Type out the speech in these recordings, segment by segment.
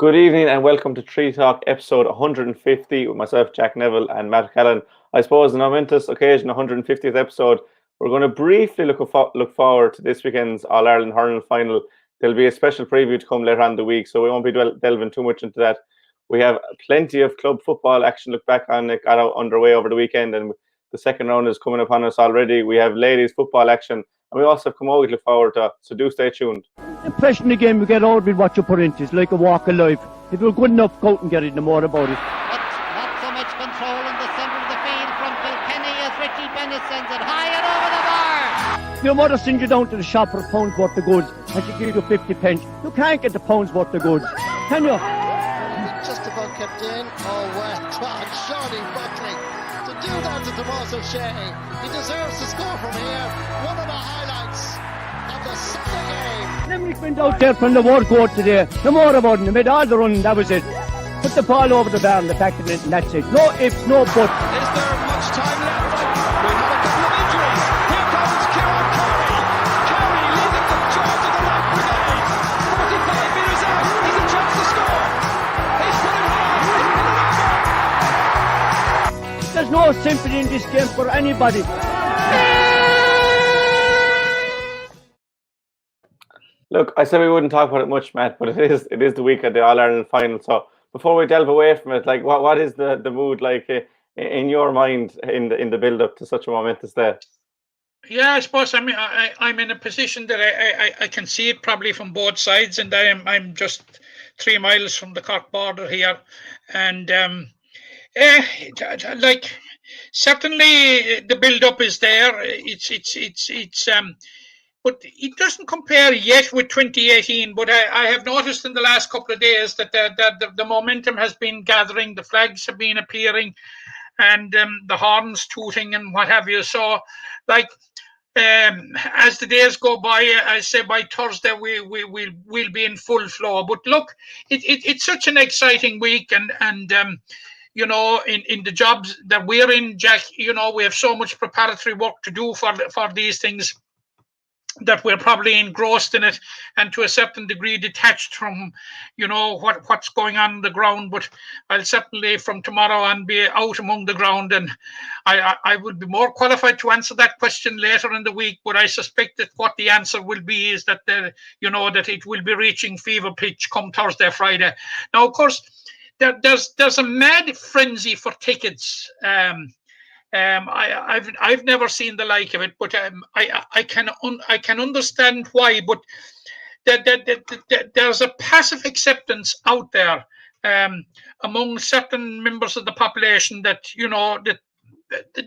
Good evening and welcome to Tree Talk episode 150 with myself, Jack Neville, and Matt Callan. I suppose an momentous occasion, 150th episode. We're going to briefly look forward to this weekend's All Ireland hurling final. There'll be a special preview to come later on in the week, so we won't be delving too much into that. We have plenty of club football action. Look back on it, got out underway over the weekend, and the second round is coming upon us already. We have ladies football action, and we also have Camogie to look forward to. So do stay tuned. The impression the game you get out with what you put into it's like a walk of life. If you're good enough, go out and get it, no more about it. But not so much control in the centre of the field from Kilkenny as Richie Bennett sends it high and over the bar. Your mother sends you down to the shop for a pound's worth of goods and she gives you 50 pence. You can't get the pound's worth of goods, can you? Just about kept in. Oh, well done, Shawnee Buckley. To do that to Tomas O'Shea, he deserves to score from here. One of the highlights of the Sunday game. Limerick went out there from the word go today. No more about it. They made all the running, that was it. Put the ball over the bar and the back of it, and that's it. No ifs, no buts. Is there much time left? We have a couple of injuries. Here comes Kieran Carey. Carey leading the charge of the right brigade. 45 metres out. He's a chance to score. He's put it high. He's put it over. There's no sympathy in this game for anybody. Look, I said we wouldn't talk about it much, Matt, but it is the week of the All Ireland final. So before we delve away from it, like what is the mood like in your mind in the build up to such a momentous day? Yeah, I suppose I'm in a position that I can see it probably from both sides, and I'm just 3 miles from the Cork border here, and like certainly the build up is there. It's but it doesn't compare yet with 2018. But I have noticed in the last couple of days that the momentum has been gathering, the flags have been appearing, and the horns tooting and what have you. So, like, as the days go by, I say by Thursday we'll be in full flow. But look, it's such an exciting week, and you know, in the jobs that we're in, Jack, you know, we have so much preparatory work to do for these things, that we're probably engrossed in it and to a certain degree detached from, you know, what's going on the ground. But I'll certainly from tomorrow on be out among the ground, and I will be more qualified to answer that question later in the week. But I suspect that what the answer will be is that that it will be reaching fever pitch come Thursday, Friday. Now, of course, there's a mad frenzy for tickets. I've never seen the like of it, but I can understand why. But there's a passive acceptance out there among certain members of the population that, you know, that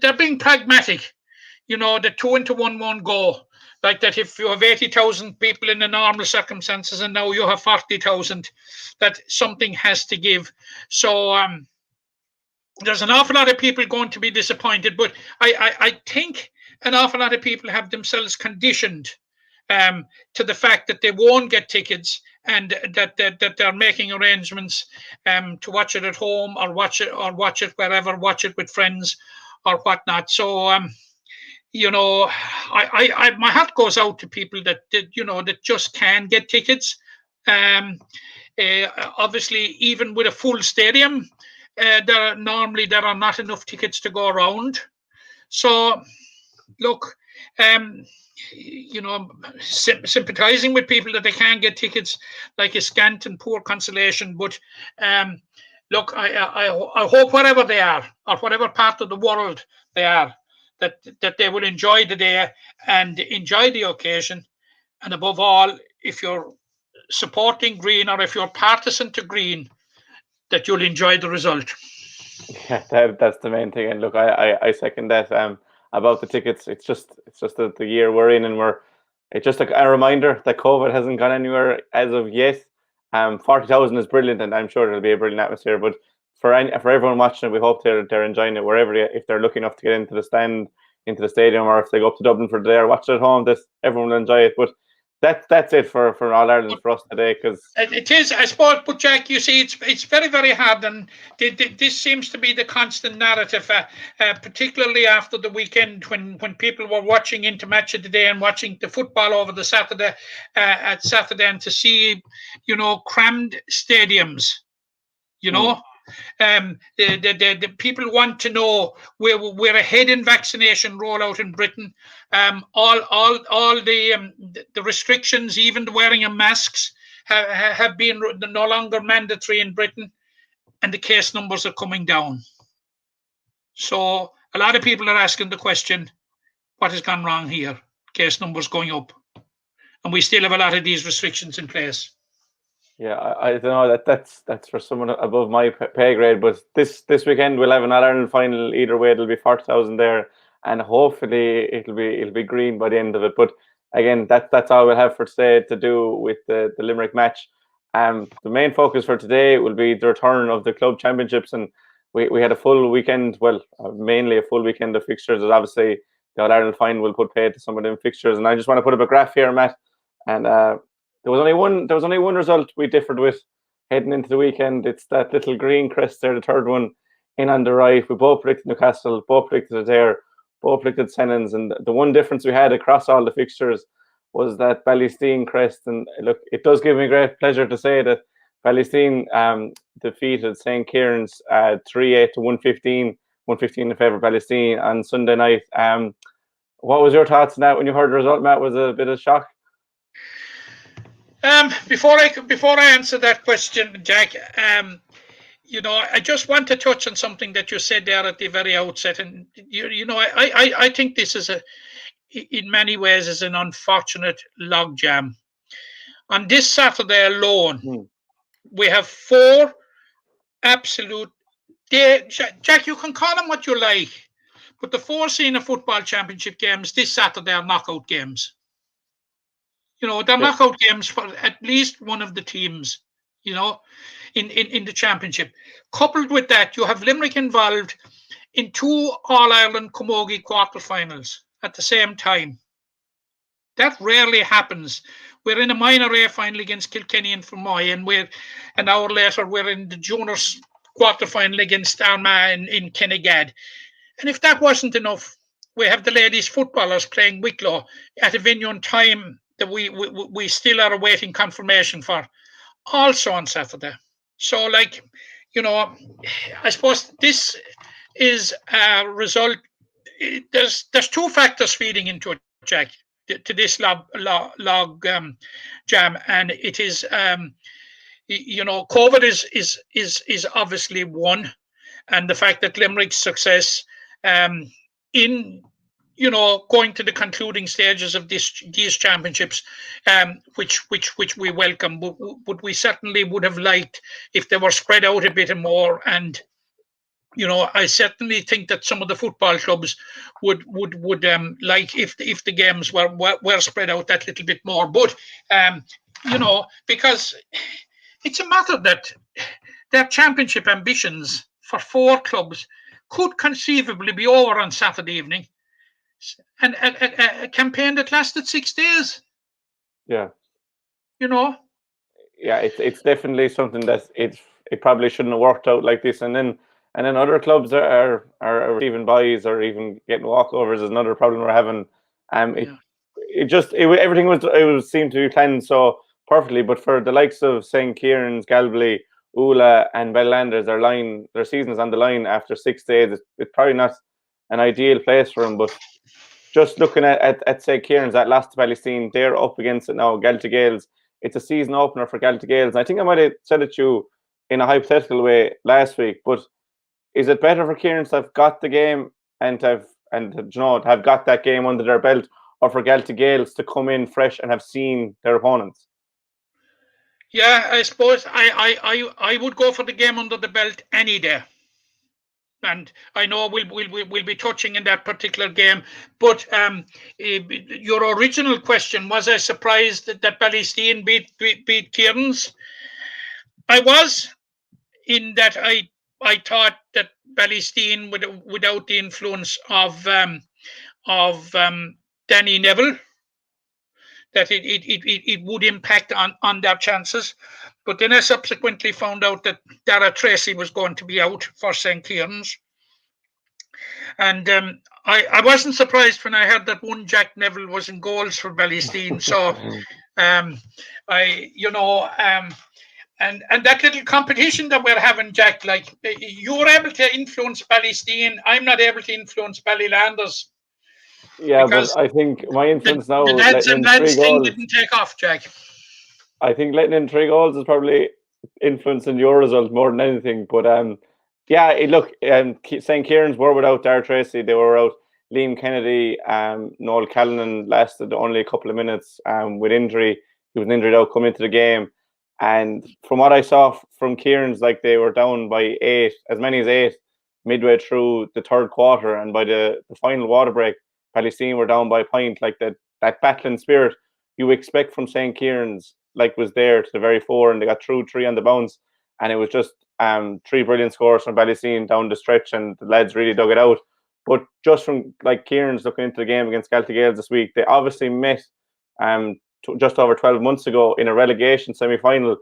they're being pragmatic. You know, that 2 into 1 won't go. Like that, if you have 80,000 people in the normal circumstances and now you have 40,000, that something has to give. So there's an awful lot of people going to be disappointed, but I think an awful lot of people have themselves conditioned to the fact that they won't get tickets, and that they're making arrangements to watch it at home or watch it wherever, watch it with friends or whatnot. So you know, I my heart goes out to people that just can't get tickets. Obviously, even with a full stadium, there are not enough tickets to go around. So, look, you know, sympathizing with people that they can't get tickets, like a scant and poor consolation. But look, I hope wherever they are, or whatever part of the world they are, that they will enjoy the day and enjoy the occasion. And above all, if you're supporting Green or if you're partisan to Green, that you'll enjoy the result. Yeah, that's the main thing. And look, I second that. About the tickets, it's just the year we're in, and it's just a reminder that COVID hasn't gone anywhere as of yet. 40,000 is brilliant, and I'm sure it'll be a brilliant atmosphere. But for everyone watching it, we hope they're enjoying it wherever, if they're lucky enough to get into the stand, into the stadium, or if they go up to Dublin for the day or watch it at home, that everyone will enjoy it. But that's it for All Ireland for us today. Because it is, I suppose, but Jack, you see, it's very, very hard, and this seems to be the constant narrative, particularly after the weekend when people were watching into Match of the Day and watching the football over the Saturday at Saturday, and to see, crammed stadiums, the people want to know we're ahead in vaccination rollout in Britain. All the restrictions, even the wearing of masks, have been no longer mandatory in Britain, and the case numbers are coming down. So a lot of people are asking the question, what has gone wrong here? Case numbers going up, and we still have a lot of these restrictions in place. Yeah, I don't know, that's for someone above my pay grade. But this weekend we'll have an All Ireland final. Either way, it'll be 40,000 there, and hopefully it'll be green by the end of it. But again, that's all we'll have for today to do with the Limerick match. The main focus for today will be the return of the club championships, and we had a full weekend. Well, mainly a full weekend of fixtures. As obviously the All Ireland final will put paid to some of them fixtures, and I just want to put up a graph here, Matt, and. There was only one result we differed with heading into the weekend. It's that little green crest there, the third one in on the right. We both predicted Newcastle, both predicted Adair, both predicted Sennons, and the one difference we had across all the fixtures was that Ballysteen crest. And look, it does give me great pleasure to say that Ballysteen defeated St. Kieran's 3-8 to 115, 115 in favour of Ballysteen on Sunday night. What was your thoughts on that when you heard the result, Matt? Was it a bit of shock? Before I answer that question, Jack, I just want to touch on something that you said there at the very outset, and I think this is in many ways is an unfortunate logjam. On this Saturday alone, we have 4 absolute. Jack, you can call them what you like, but the 4 senior football championship games this Saturday are knockout games. They're knockout games for at least one of the teams, in the championship. Coupled with that, you have Limerick involved in 2 All-Ireland Camogie quarterfinals at the same time. That rarely happens. We're in a minor A final against Kilkenny and Fermoy, and an hour later we're in the juniors quarterfinal against Armagh in Kinnegad. And if that wasn't enough, we have the ladies footballers playing Wicklow at a venue and time that we still are awaiting confirmation for, also on Saturday. So, I suppose this is a result. There's 2 factors feeding into it, Jack, to this log jam, and it is COVID is obviously one, and the fact that Limerick's success in going to the concluding stages of these championships, which we welcome, but we certainly would have liked if they were spread out a bit more. And I certainly think that some of the football clubs would like if the games were spread out that little bit more. But because it's a matter that their championship ambitions for 4 clubs could conceivably be over on Saturday evening. And a campaign that lasted 6 days. Yeah. Yeah, it's definitely something that it probably shouldn't have worked out like this. And then other clubs are even buys or even getting walkovers is another problem we're having. Everything was seemed to be planned so perfectly, but for the likes of St. Kieran's, Galway, Ula, and Belllanders, their season's on the line after 6 days. It's probably not an ideal place for them, but just looking at St. Kieran's that lost to Ballysteen, they're up against it now. Gaeltacht Gales, it's a season opener for Gaeltacht Gales. And I think I might have said it to you in a hypothetical way last week, but is it better for Kieran's to have got the game and have got that game under their belt, or for Gaeltacht Gales to come in fresh and have seen their opponents? Yeah, I suppose I would go for the game under the belt any day. And I know we'll be touching in that particular game. But your original question, was I surprised that Ballysteen beat Kieran's? I was, in that I thought that Ballysteen, without the influence of Danny Neville, that it would impact on their chances. But then I subsequently found out that Dara Tracy was going to be out for St. Kieran's. And I wasn't surprised when I heard that one Jack Neville was in goals for Ballysteen. So and that little competition that we're having, Jack, like you were able to influence Ballysteen. I'm not able to influence Ballylanders. Yeah, but I think my influence now, the lads letting and in lads 3 thing goals, didn't take off, Jack. I think letting in 3 goals is probably influencing your result more than anything. But yeah, look, St. Kieran's were without Dara Tracy. They were without Liam Kennedy. Noel Callanan lasted only a couple of minutes with injury. He was injured out coming into the game. And from what I saw from Kieran's, like they were down by 8, as many as 8, midway through the 3rd quarter. And by the final water break, Ballysteen were down by a point. Like that battling spirit you expect from St. Kieran's, like was there to the very fore, and they got through 3 on the bounce. And it was just 3 brilliant scores from Ballysteen down the stretch, and the lads really dug it out. But just from like Kieran's looking into the game against Galtee Gales this week, they obviously met just over 12 months ago in a relegation semi-final,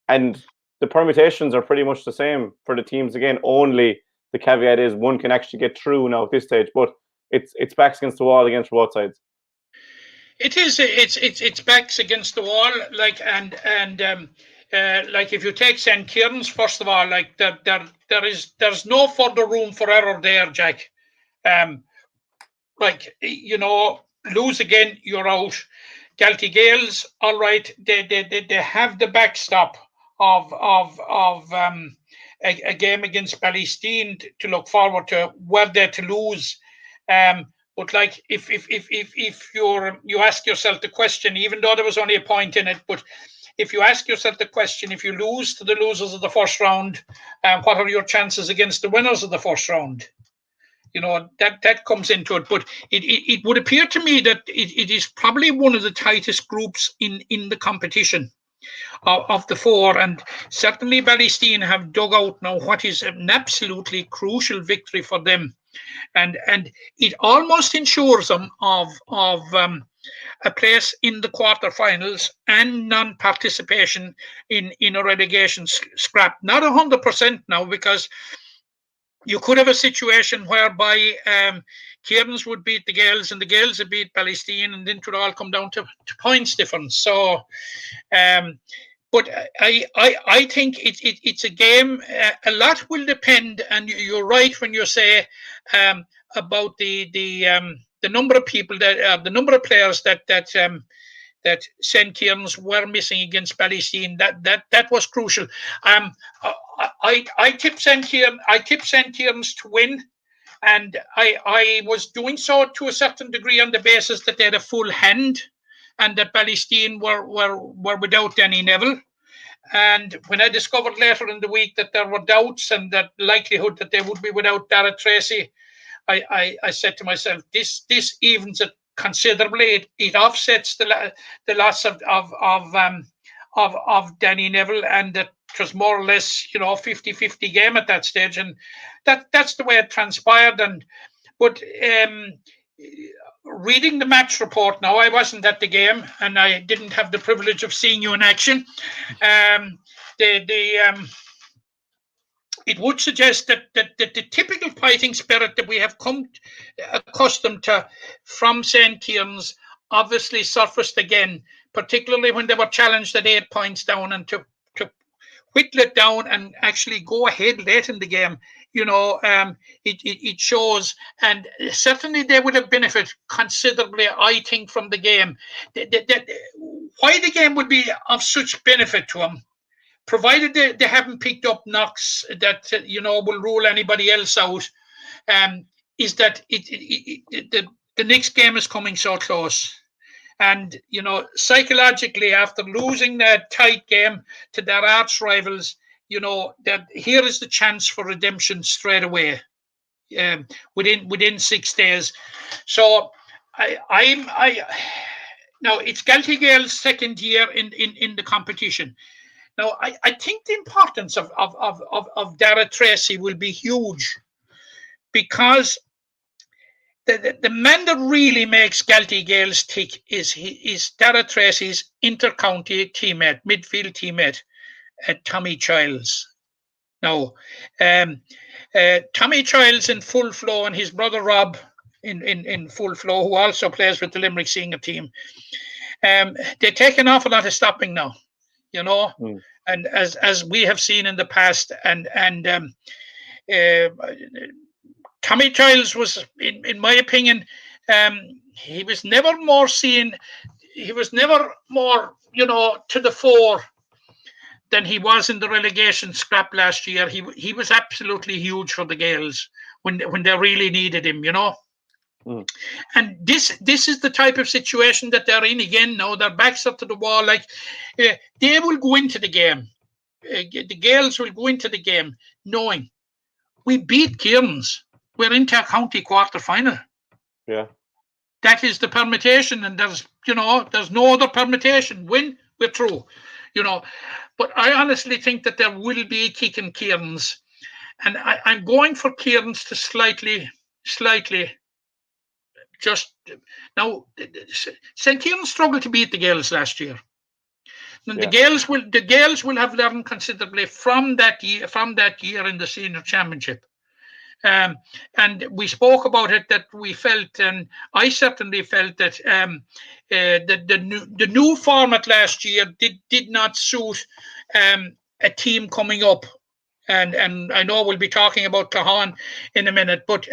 and the permutations are pretty much the same for the teams again. Only the caveat is one can actually get through now at this stage, but it's backs against the wall against both sides. It is. It's backs against the wall. Like like if you take St. Kieran's, first of all, like there's no further room for error there, Jack. Like lose again, you're out. Galtee Gales, all right, they have the backstop of a game against Ballysteen to look forward to. Were they to lose, but like if you ask yourself the question, even though there was only a point in it, but if you ask yourself the question, if you lose to the losers of the first round, what are your chances against the winners of the first round? That comes into it. But it would appear to me that it is probably one of the tightest groups in the competition of the 4, and certainly Ballysteen have dug out now what is an absolutely crucial victory for them, and it almost ensures them of a place in the quarterfinals and non-participation in a relegation scrap. Not 100% now, because you could have a situation whereby Kieran's would beat the Gales and the Gales would beat Ballysteen, and then it would all come down to points difference. So, but I think it's a game. A lot will depend, and you're right when you say about the number of people the number of players that St. Kieran's were missing against Ballysteen. That was crucial. I tipped St. Kieran's to win, and I was doing so to a certain degree on the basis that they had a full hand, and that Ballysteen were without Danny Neville. And when I discovered later in the week that there were doubts and that likelihood that they would be without Dara Tracy, I said to myself, this evens it considerably. It offsets the loss of Danny Neville, and that it was more or less 50-50 game at that stage, and that's the way it transpired. But reading the match report now, I wasn't at the game and I didn't have the privilege of seeing you in action. It would suggest that the typical fighting spirit that we have come accustomed to from St. Kieran's obviously surfaced again, particularly when they were challenged at 8 points down, and to whittle it down and actually go ahead late in the game. It shows, and certainly they would have benefited considerably, I think, from the game. Why the game would be of such benefit to them, provided they haven't picked up knocks that will rule anybody else out, is that the next game is coming so close. And psychologically, after losing that tight game to their arch rivals, that here is the chance for redemption straight away, within 6 days. So now it's Galtee Gales' second year in the competition. Now I think the importance of Dara Tracy will be huge, because the man that really makes Galtee Gales tick is Dara Tracy's inter-county teammate, midfield teammate, Tommy Childs. Now, Tommy Childs in full flow and his brother Rob in full flow, who also plays with the Limerick senior team. They take an awful lot of stopping now, you know, and as we have seen in the past, and Tommy Childs was, in my opinion, he was never more seen. He was never more, you know, to the fore than he was in the relegation scrap last year. He was absolutely huge for the Gales when they really needed him, you know. And this is the type of situation that they're in again now. Their backs up to the wall. Like they will go into the game. The Gales will go into the game knowing we beat Cairns. We're into a county quarter final. Yeah, that is the permutation, and there's no other permutation. Win, we're through, you know. But I honestly think that there will be a kick in Cairns, and I'm going for Cairns to slightly. Just now, St. Kieran struggled to beat the Gales last year. And the Gales will have learned considerably from that year in the senior championship. And we spoke about it, that we felt, and I certainly felt that the new format last year did not suit a team coming up. And I know we'll be talking about Cahan in a minute, but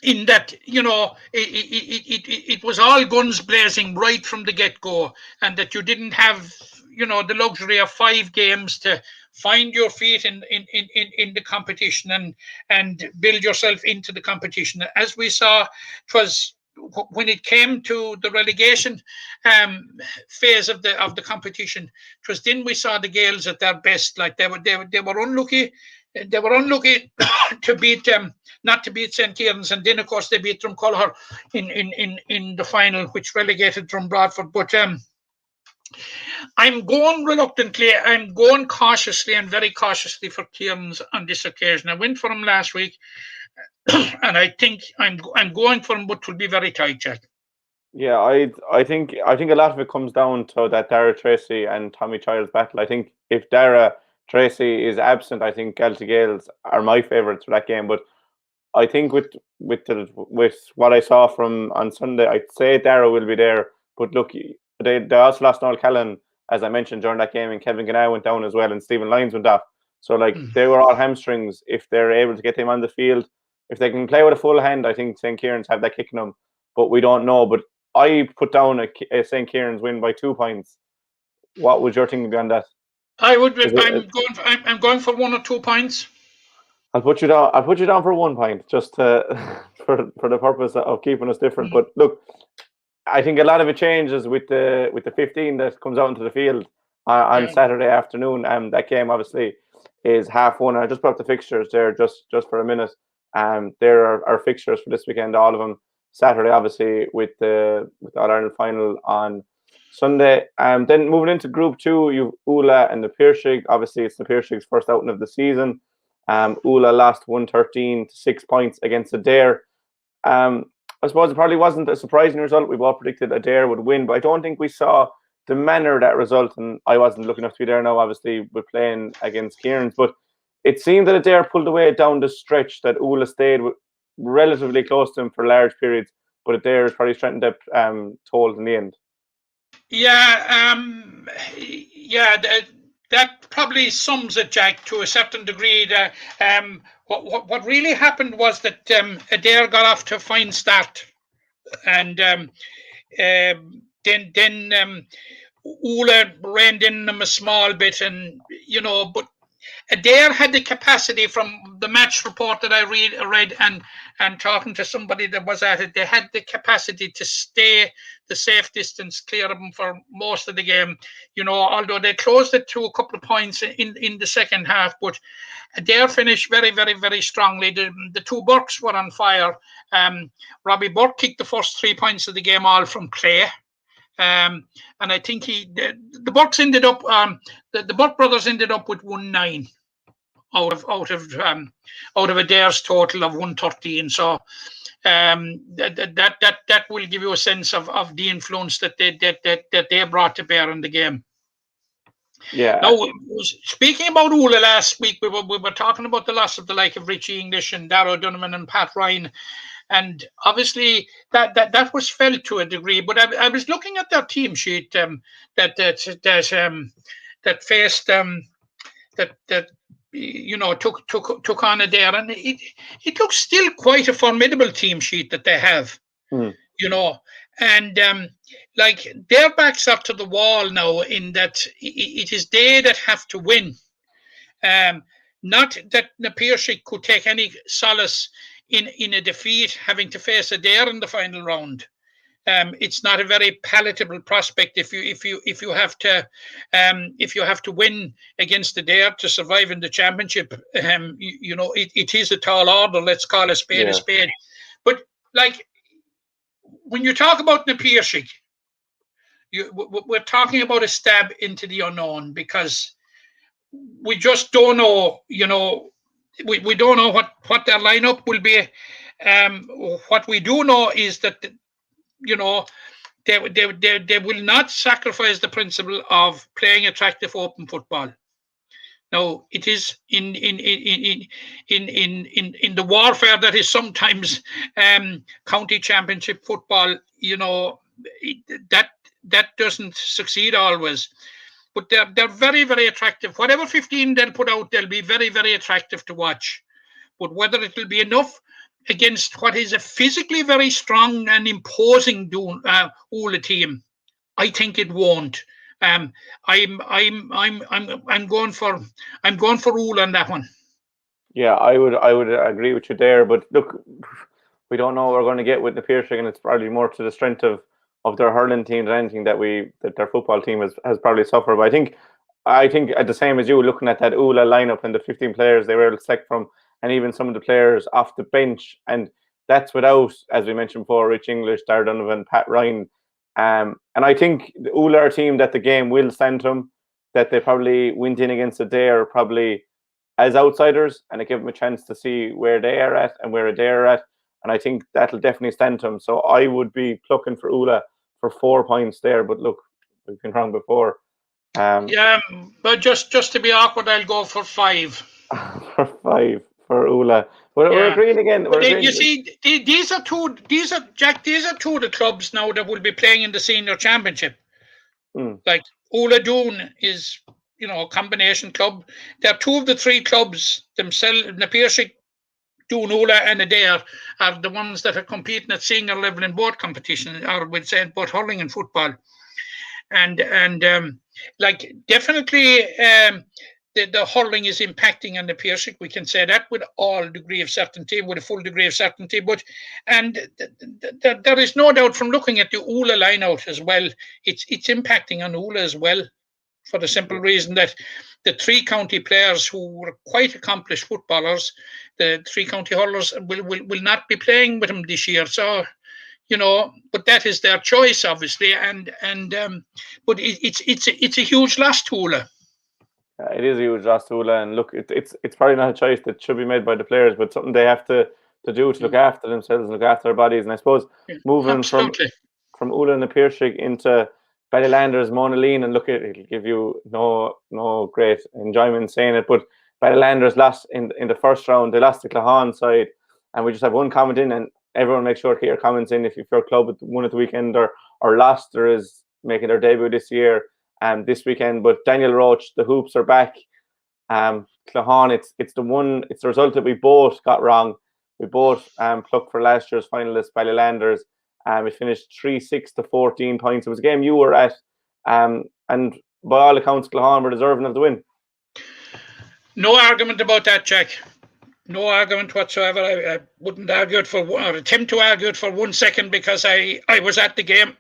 in that, you know, it was all guns blazing right from the get-go, and that you didn't have, you know, the luxury of 5 games to find your feet in the competition and build yourself into the competition. As we saw, it was when it came to the relegation phase of the competition, it was then we saw the Gales at their best. Like they were unlucky. They were unlucky to beat not to beat St. Kieran's, and then of course they beat Drumculloch in the final, which relegated from Bradford. But I'm going reluctantly. I'm going cautiously and very cautiously for Kieran's on this occasion. I went for him last week, and I think I'm going for him, but it will be very tight, Jack. Yeah, I think a lot of it comes down to that Dara Tracy and Tommy Childs battle. I think if Dara Tracy is absent, I think Galtee Gales are my favourites for that game. But I think with what I saw from on Sunday, I'd say Dara will be there. But look, they also lost Noel Callan, as I mentioned during that game, and Kevin Ganai went down as well, and Stephen Lyons went off. So like they were all hamstrings. If they're able to get them on the field, if they can play with a full hand, I think St. Kieran's have that kicking them. But we don't know. But I put down a St. Kieran's win by 2 points. What would your thinking be on that? I would. I'm going for 1 or 2 points. I'll put you down for 1 point, just for the purpose of keeping us different. But look, I think a lot of it changes with the 15 that comes out into the field on Saturday afternoon. That game obviously is 1:30. I just put up the fixtures there just for a minute. There are our fixtures for this weekend, all of them. Saturday, obviously, with the All-Ireland final on Sunday. Then moving into Group 2, you've Ula and the Piershig. Obviously, it's the Piershig's first outing of the season. Ula lost 113 to 6 points against Adair. I suppose it probably wasn't a surprising result. We've all predicted Adair would win, but I don't think we saw the manner of that result. And I wasn't lucky enough to be there now, obviously, we're playing against Kieran's. But it seemed that Adair pulled away down the stretch, that Ula stayed relatively close to him for large periods. But Adair is probably strengthened up told in the end. That probably sums it, Jack, to a certain degree. What really happened was that Adair got off to a fine start, and then Ula reined in them a small bit, and but Adair had the capacity, from the match report that I read and talking to somebody that was at it, they had the capacity to stay the safe distance clear of them for most of the game. Although they closed it to a couple of points in the second half, but Adair finished very, very, very strongly. The two Burks were on fire. Robbie Burke kicked the first 3 points of the game, all from play. And I think the Burks ended up, the Burke brothers ended up with 1-9 out of Adair's total of 113. So that will give you a sense of the influence that they brought to bear in the game. Yeah. Now, speaking about Ula last week, we were talking about the loss of the like of Richie English and Darrow Donovan and Pat Ryan, and obviously that was felt to a degree. But I was looking at their team sheet that faced that you know took on Adair, and it looks still quite a formidable team sheet that they have. You know, and like their backs are to the wall now in that it is they that have to win. Not that Na Piarsaigh could take any solace in a defeat, having to face Adair in the final round. It's not a very palatable prospect if you have to win against Adair to survive in the championship. You know, it is a tall order. Let's call a spade a spade. But like, when you talk about Na Piarsaigh, we're talking about a stab into the unknown, because we just don't know. You know, we don't know what their lineup will be. What we do know is that you know they will not sacrifice the principle of playing attractive open football. Now, it is in the warfare that is sometimes county championship football. You know, that doesn't succeed always, but they're very, very attractive. Whatever 15 they'll put out, they'll be very, very attractive to watch. But whether it will be enough against what is a physically very strong and imposing Ula team, I think it won't. I'm going for Ula on that one. Yeah, I would agree with you there. But look, we don't know what we're going to get with the Piarsaigh, and it's probably more to the strength of their hurling team than anything that their football team has probably suffered. But I think at the same as you, looking at that Ula lineup and the 15 players they were able to select from, and even some of the players off the bench, and that's without, as we mentioned before, Rich English, Darragh Donovan, Pat Ryan. And I think the Ula are a team that the game will stand them, that they probably went in against Adair probably as outsiders, and it gave them a chance to see where they are at and where Adair are at. And I think that'll definitely stand them. So I would be plucking for Ula for 4 points there. But look, we've been wrong before. Yeah, but just to be awkward, I'll go for 5. For 5 for Ula. We're agreeing again. You see, these are two of the clubs now that will be playing in the senior championship. Like Ula Doon is, you know, a combination club. They're 2 of the 3 clubs themselves. Na Piarsaigh, Doon, Ula, and Adair are the ones that are competing at senior level in both competition, or we'd say both hurling and football. And like definitely. The hurling is impacting on the Piarsaigh. We can say that with all degree of certainty, with a full degree of certainty. But there is no doubt from looking at the Ula line out as well, it's impacting on Ula as well, for the simple reason that the 3 county players who were quite accomplished footballers, the 3 county hurlers, will not be playing with them this year. So, you know, but that is their choice, obviously, and but it's a huge loss to Ula. It is a huge loss to Ula, and look, it's probably not a choice that should be made by the players, but something they have to do to look after themselves and look after their bodies. And I suppose moving from Ula and the Piarsaigh into Ballylanders, Monaleen, and look, it'll give you no great enjoyment saying it, but Ballylanders lost in the first round. They lost to Clahan side, and we just have one comment in, and everyone make sure to get your comments in if your club won at the weekend or lost or is making their debut this year. This weekend, but Daniel Roach, the Hoops are back. Clahan, it's the result that we both got wrong. We both plucked for last year's finalists, Ballylanders. It finished 3-6 to 14 points. It was a game you were at, and by all accounts, Clahan were deserving of the win. No argument about that, Jack. No argument whatsoever. I wouldn't argue it or attempt to argue it for 1 second, because I was at the game.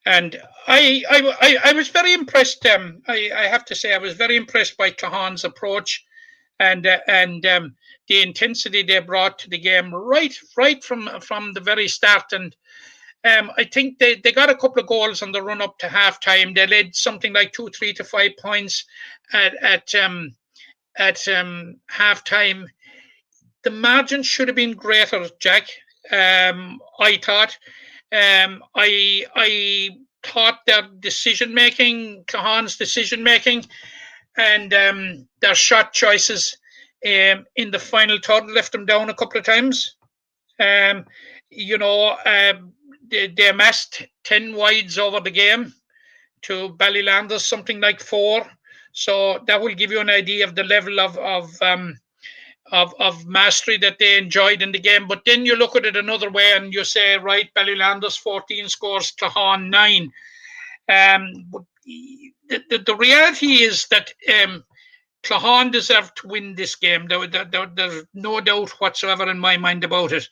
And I was very impressed. I have to say I was very impressed by Clahan's approach and the intensity they brought to the game right from the very start. And I think they got a couple of goals on the run up to half time. They led something like 2, 3 to 5 points at half time, the margin should have been greater, Jack. I thought. I thought their decision making, Cahan's decision making, and their shot choices in the final third left them down a couple of times. You know, they amassed 10 wides over the game to Ballylanders, something like 4. So that will give you an idea of the level of mastery that they enjoyed in the game. But then you look at it another way and you say, right, Ballylanders 14 scores, Cahan 9. But the reality is that Cahan deserved to win this game. There's no doubt whatsoever in my mind about it.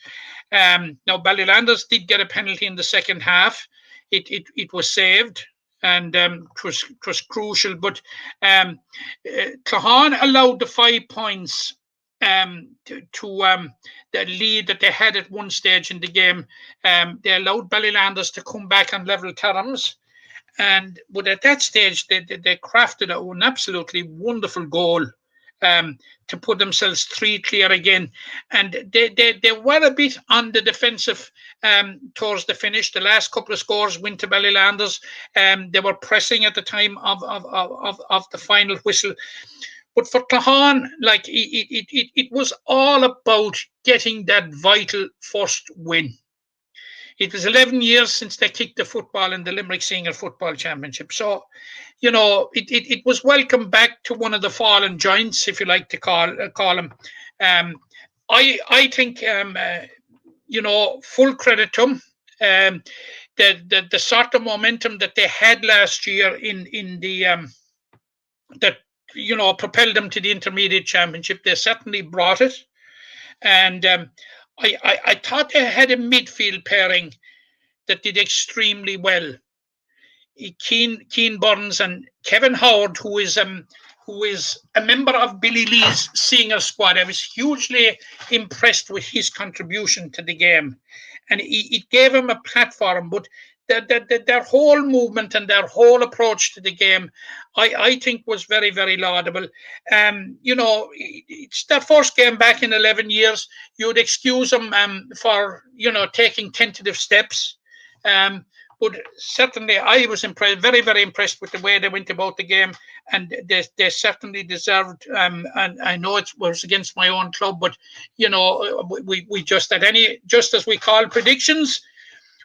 Now, Ballylanders did get a penalty in the second half. It was saved, and it was crucial. But Cahan allowed the 5 points to the lead that they had at one stage in the game. They allowed Ballylanders to come back on level terms. But at that stage, they crafted an absolutely wonderful goal to put themselves 3 clear again. And they were a bit on the defensive towards the finish. The last couple of scores went to Ballylanders. They were pressing at the time of the final whistle. But for Cahan, like it was all about getting that vital first win. It was 11 years since they kicked the football in the Limerick Senior Football Championship. So, you know, it was welcome back to one of the fallen giants, if you like to call them. I think, you know, full credit to them. The sort of momentum that they had last year in the that, you know, propelled them to the Intermediate Championship. They certainly brought it. And I thought they had a midfield pairing that did extremely well. Keane Burns and Kevin Howard, who is a member of Billy Lee's senior squad. I was hugely impressed with his contribution to the game, and it gave him a platform. But their whole movement and their whole approach to the game, I think, was very, very laudable. You know, it's their first game back in 11 years. You'd excuse them for, you know, taking tentative steps. But certainly I was impressed, very, very impressed with the way they went about the game, and they certainly deserved, and I know it was against my own club, but, you know, we just as we call predictions,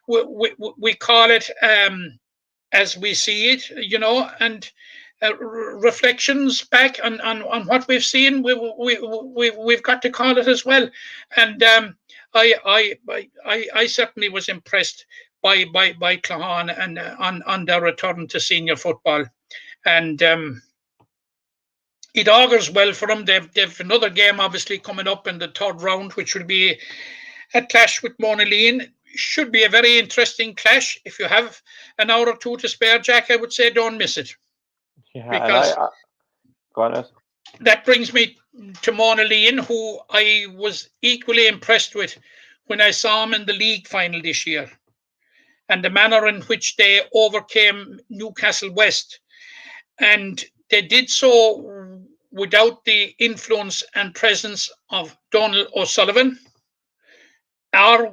we call it as we see it, you know, and reflections back on what we've seen, we've got to call it as well. And I certainly was impressed by Cahan and on their return to senior football, and it augurs well for them. They've another game obviously coming up in the third round, which will be a clash with Monaleen. Should be a very interesting clash. If you have an hour or two to spare, Jack, I would say don't miss it. Yeah, because go on. That brings me to Monaleen, who I was equally impressed with when I saw him in the league final this year, and the manner in which they overcame Newcastle West. And they did so without the influence and presence of Donald O'Sullivan, or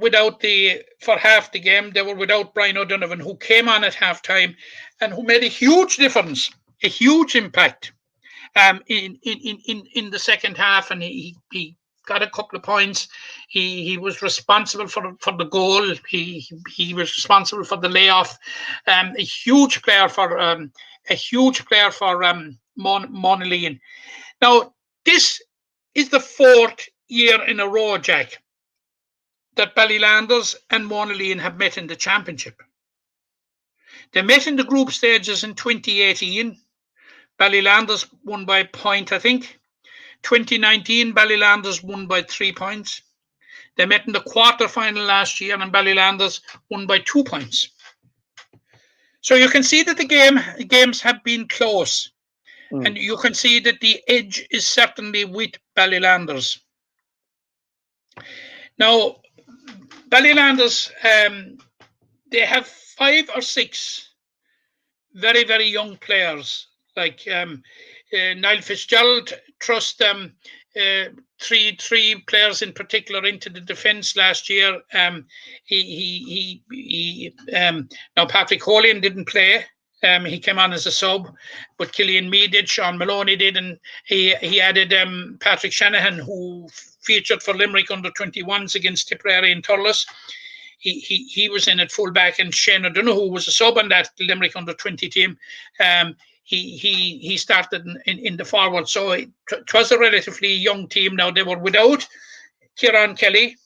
for half the game, they were without Brian O'Donovan, who came on at halftime and who made a huge difference, a huge impact in the second half. And he got a couple of points. He was responsible for the goal. He was responsible for the layoff. A huge player for Monaleen. Now, this is the 4th year in a row, Jack, that Ballylanders and Monaleen have met in the championship. They met in the group stages in 2018. Ballylanders won by a point, I think. 2019, Ballylanders won by 3 points. They met in the quarterfinal last year, and Ballylanders won by 2 points. So you can see that the games have been close, and you can see that the edge is certainly with Ballylanders. Now, Ballylanders, they have 5 or 6 very, very young players, Like Niall Fitzgerald trust three players in particular into the defence last year. Now Patrick Holian didn't play. He came on as a sub, but Killian Meade did, Sean Maloney did, and he added Patrick Shanahan, who featured for Limerick under-21s against Tipperary and Thurles. He was in at fullback, and Shane O'Donoghue, who was a sub on that Limerick under-20 team, he started in the forward. So it was a relatively young team. Now they were without Kieran Kelly,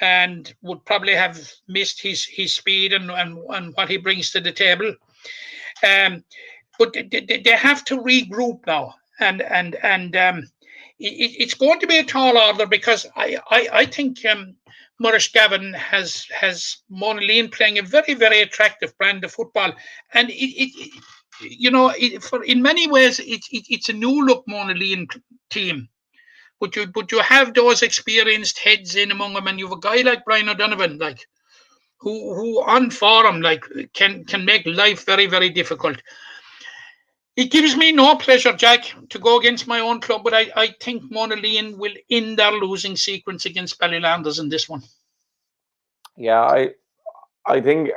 and would probably have missed his speed and what he brings to the table. But they have to regroup now, and it's going to be a tall order, because I think Murish Gavin has Monaleen playing a very, very attractive brand of football, and in many ways it's a new look Monaleen team. But you have those experienced heads in among them, and you have a guy like Brian O'Donovan, like who on form can make life very, very difficult. It gives me no pleasure, Jack, to go against my own club, but I think Monaleen will end their losing sequence against Ballylanders in this one. Yeah, I think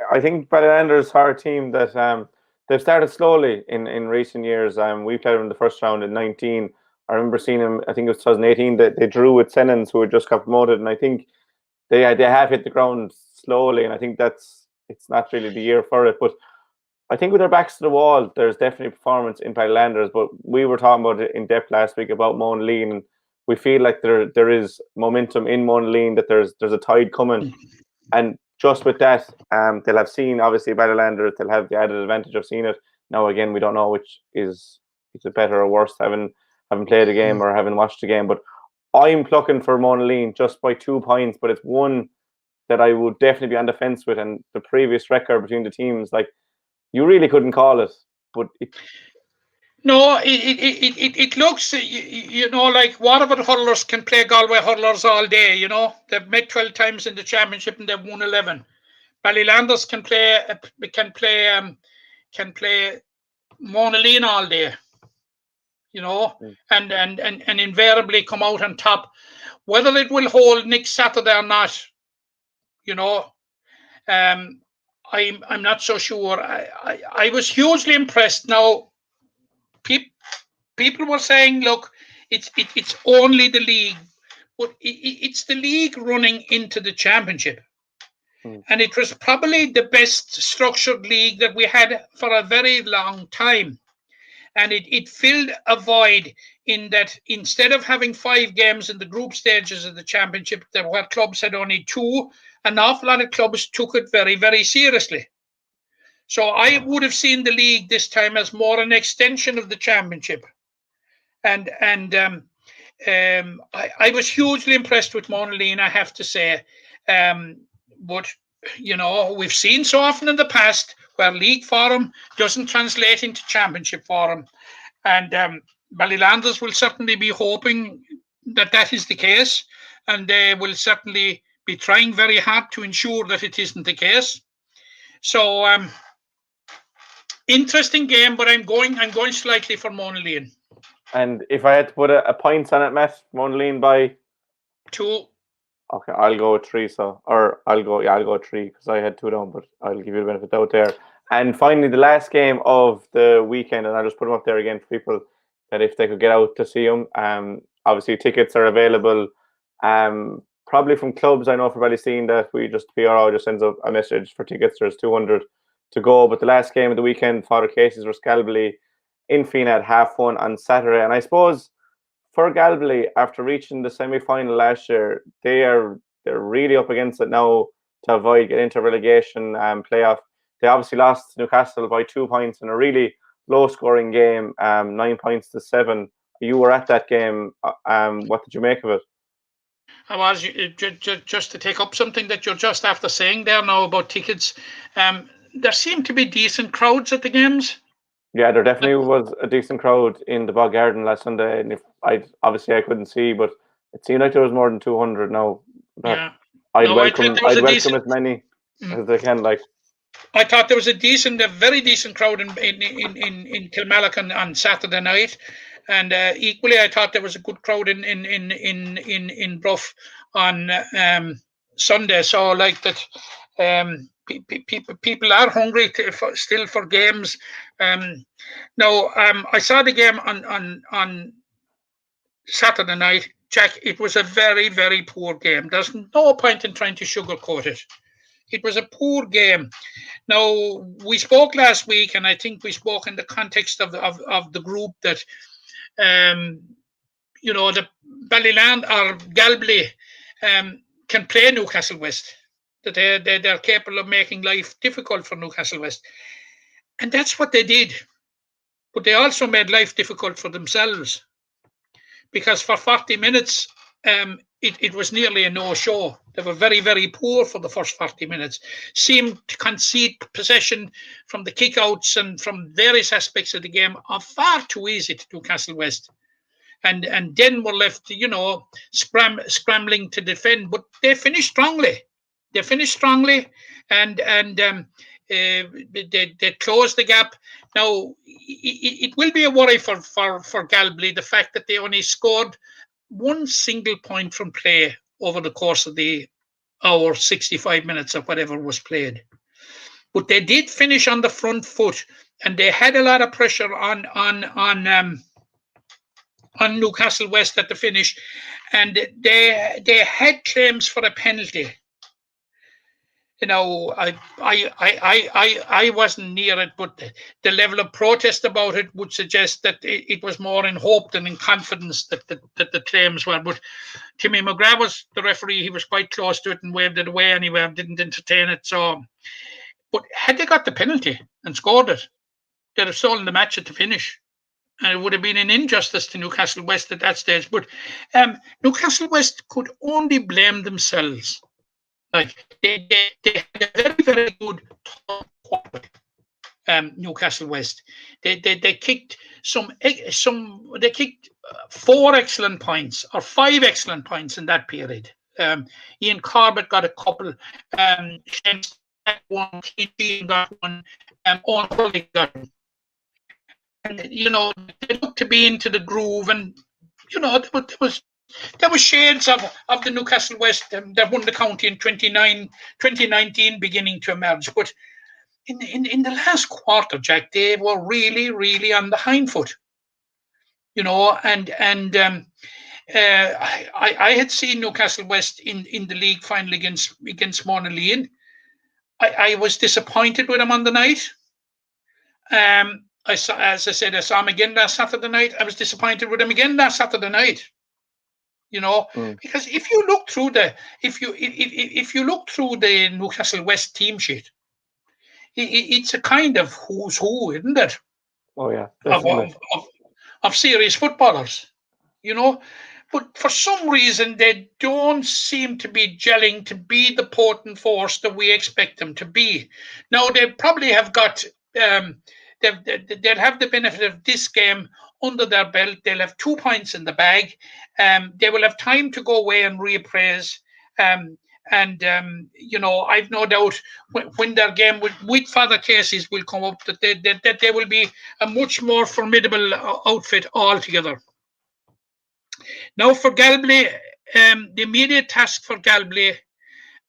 Ballylanders are a team that they've started slowly in recent years. We played them in the first round in 19. I remember seeing them, I think it was 2018, that they drew with Sennons, who had just got promoted, and I think they have hit the ground slowly, and I think it's not really the year for it. But I think with their backs to the wall, there's definitely performance in Ballylanders. But we were talking about it in depth last week about Monaleen, and we feel like there is momentum in Monaleen, that there's a tide coming, and just with that, they'll have seen obviously Ballylanders. They'll have the added advantage of seeing it. Now again, we don't know which is it better or worse, having played a game or having watched a game. But I'm plucking for Monaleen just by 2 points, but it's one that I would definitely be on the fence with. And the previous record between the teams, like, you really couldn't call it. But no, it looks, like Waterford hurlers can play Galway hurlers all day. They've met 12 times in the championship and they've won 11. Ballylanders can play Monaleen all day. And invariably come out on top. Whether it will hold next Saturday or not, I'm not so sure. I was hugely impressed. Now, people were saying, look, it's only the league, but it's the league running into the championship. And it was probably the best structured league that we had for a very long time. And it filled a void in that instead of having 5 games in the group stages of the championship, where clubs had only 2, an awful lot of clubs took it very, very seriously. So I would have seen the league this time as more an extension of the championship. And I was hugely impressed with Monaleen, I have to say. But, we've seen so often in the past where league form doesn't translate into championship form. And Ballylanders will certainly be hoping that is the case. And they will certainly be trying very hard to ensure that it isn't the case. So, interesting game, but I'm going slightly for Monaleen. And if I had to put a point on it, Matt, Monaleen by 2. Okay, I'll go 3. I'll go 3 because I had 2 down, but I'll give you the benefit out there. And finally, the last game of the weekend, and I'll just put them up there again for people that if they could get out to see them. Obviously, tickets are available. Probably from clubs. I know for Ballysteen that PRO just sends up a message for tickets. There's 200 to go. But the last game of the weekend, Father Casey's versus Galbally in Fina at 1:30 on Saturday. And I suppose for Galbally, after reaching the semi-final last year, they're really up against it now to avoid getting into relegation playoff. They obviously lost to Newcastle by 2 points in a really low-scoring game, 9 points to 7. You were at that game. What did you make of it? I was, just to take up something that you're just after saying there now about tickets. There seemed to be decent crowds at the games. Yeah, there definitely was a decent crowd in the Bog Garden last Sunday, and I couldn't see, but it seemed like there was more than 200 now. Yeah. I'd welcome as many as they can. Like, I thought there was a very decent crowd in Kilmallock on Saturday night, and equally I thought there was a good crowd in Bruff on Sunday. So like that, people are hungry still for games. Now I saw the game on Saturday night, Jack. It was a very, very poor game. There's no point in trying to sugarcoat it. It was a poor game. Now, we spoke last week, and I think we spoke in the context of the group that, you know, the Ballyland or Galway can play Newcastle West, that they're capable of making life difficult for Newcastle West. And that's what they did. But they also made life difficult for themselves, because for 40 minutes, it was nearly a no-show. They were very, very poor for the first 40 minutes. Seemed to concede possession from the kickouts and from various aspects of the game are far too easy to Newcastle West. And then were left, you know, scrambling to defend. But they finished strongly. And they closed the gap. Now, it will be a worry for Galway, the fact that they only scored one single point from play over the course of the hour, 65 minutes or whatever was played. But they did finish on the front foot, and they had a lot of pressure on Newcastle West at the finish, and they had claims for a penalty. You know, I wasn't near it, but the level of protest about it would suggest that it was more in hope than in confidence that the claims were. But Timmy McGrath was the referee; he was quite close to it and waved it away anyway. Didn't entertain it. So, but had they got the penalty and scored it, they'd have stolen the match at the finish, and it would have been an injustice to Newcastle West at that stage. But Newcastle West could only blame themselves. Like they had a very, very good quarterback, Newcastle West. They kicked they kicked 4 excellent points or 5 excellent points in that period. Ian Corbett got a couple. Shane got one. Keane got one. Owen Hurley got one. And you know, they looked to be into the groove, and you know there was shades of the Newcastle West that won the county in 2019 beginning to emerge. But in the last quarter, Jack, they were really, really on the hind foot. You know, and I had seen Newcastle West in the league final against Monaleen. I was disappointed with them on the night. I saw them again last Saturday night. I was disappointed with them again last Saturday night. You know, because if you look through the Newcastle West team sheet, it's a kind of who's who, isn't it? Oh yeah, of serious footballers, you know. But for some reason, they don't seem to be gelling to be the potent force that we expect them to be. Now they probably have got. They'll have the benefit of this game under their belt. They'll have 2 points in the bag. They will have time to go away and reappraise. You know, I've no doubt when their game with Father Casey's will come up, that they will be a much more formidable outfit altogether. Now for Galway, the immediate task for Galway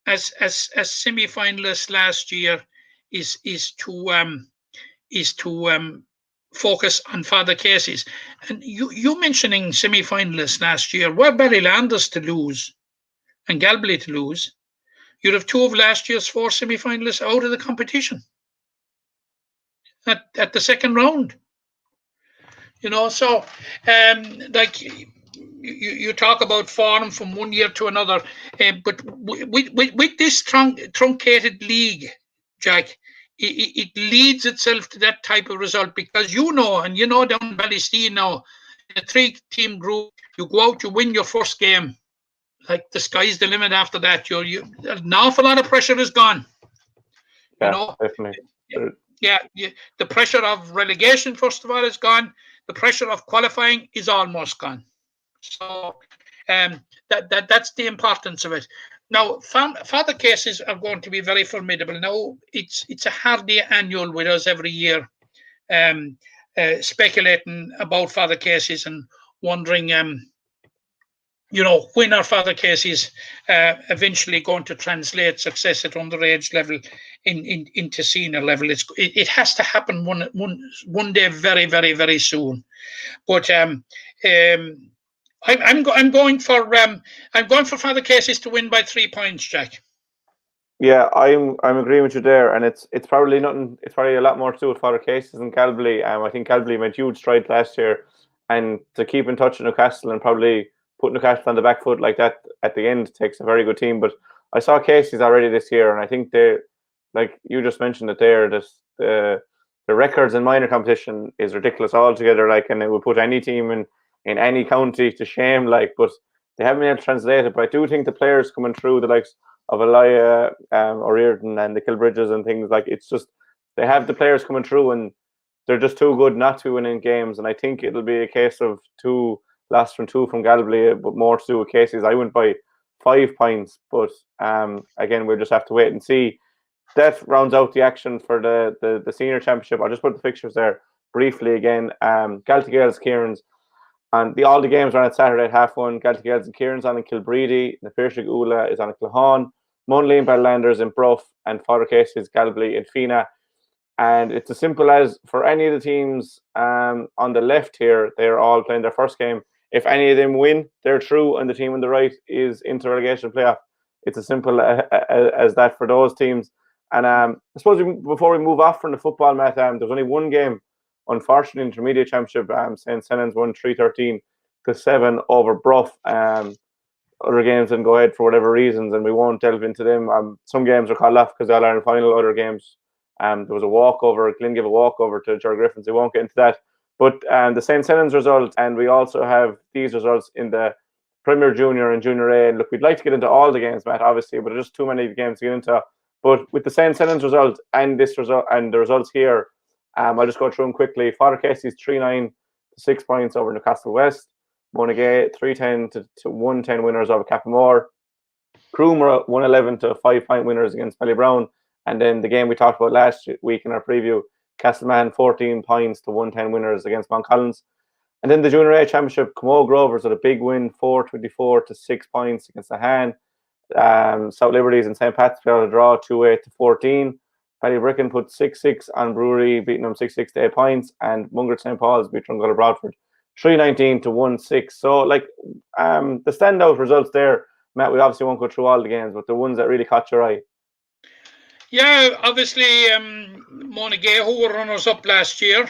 as semi-finalists last year is to focus on Father Casey's. And you mentioning semi-finalists last year, were Ballylanders to lose and Galway to lose, you'd have 2 of last year's 4 semi-finalists out of the competition at the second round. You know, so like you talk about form from one year to another, but with this truncated league, Jack, it leads itself to that type of result, because you know down in Ballysteen now, in a 3-team group, you go out, you win your first game, like the sky's the limit after that. An awful lot of pressure is gone. Yeah, you know, definitely. Yeah, the pressure of relegation, first of all, is gone. The pressure of qualifying is almost gone. So that's the importance of it. Now, Father cases are going to be very formidable. Now, it's a hardy annual with us every year, speculating about Father cases and wondering, when are Father cases eventually going to translate success at underage level into senior level. It has to happen one day, very, very, very soon. But I'm going for Father cases to win by 3 points, Jack. Yeah, I'm agreeing with you there, and it's probably nothing. It's probably a lot more to do with Father Cases and Galbally. I think Galbally made huge strides last year, and to keep in touch with Newcastle and probably put Newcastle on the back foot like that at the end takes a very good team. But I saw Cases already this year, and I think they, like you just mentioned, that the records in minor competition is ridiculous altogether. Like, and it would put any team in any county to shame. Like, but they haven't been able to translate it. But I do think the players coming through, the likes of Elia O'Riordan and the Kilbridges and things, like, it's just they have the players coming through and they're just too good not to win in games. And I think it'll be a case of 2 lost from 2 from Galway, but more to do with Cases. I went by 5 points, but again, we'll just have to wait and see. That rounds out the action for the senior championship. I'll just put the fixtures there briefly again. Galtee Gales, Kieran's, and all the games are on Saturday at 1:30. Galtee Gales and Kieran's on in Kilbreedy. The Piercing Ula is on in Clahon. Munley and Badlanders in Bruff, and Father Cases, Galbally and Fina. And it's as simple as, for any of the teams on the left here, they're all playing their first game. If any of them win, they're through, and the team on the right is into relegation playoff. It's as simple as that for those teams. And I suppose before we move off from the football, Matt, there's only one game, unfortunately, intermediate championship. St. Senan's won 3-13-7 over Bruff. Other games didn't go ahead for whatever reasons, and we won't delve into them. Some games are called off because the All-Ireland final. Other games, there was a walkover. Glynn gave a walkover to Ger Griffins. We won't get into that. But the St. Senan's result, and we also have these results in the Premier Junior and Junior A. And look, we'd like to get into all the games, Matt, obviously, but there's just too many games to get into. But with the St. Senan's result and this result and the results here, I'll just go through them quickly. Father Casey's 3-9 to 6 points over Newcastle West. Monagate 3-10 to 1-10 winners over Cappamore. Croomera 1-11 to 5-point winners against Ballybrown. And then the game we talked about last week in our preview, Castleman 14 points to 1-10 winners against Mount Collins. And then the Junior A Championship, Camogie Rovers had a big win, 4-24 to 6 points against the Han. South Liberties and St. Pat's played a draw 2-8 to 14. Ballybricken put 6-6 on Brewery, beating them 6-6 to 8 points. And Mungret St. Paul's beat Drumgoller Broadford 3-19 to 1-6. So, like, the standout results there, Matt, we obviously won't go through all the games, but the ones that really caught your eye. Yeah, obviously, Monagate, who were runners-up last year,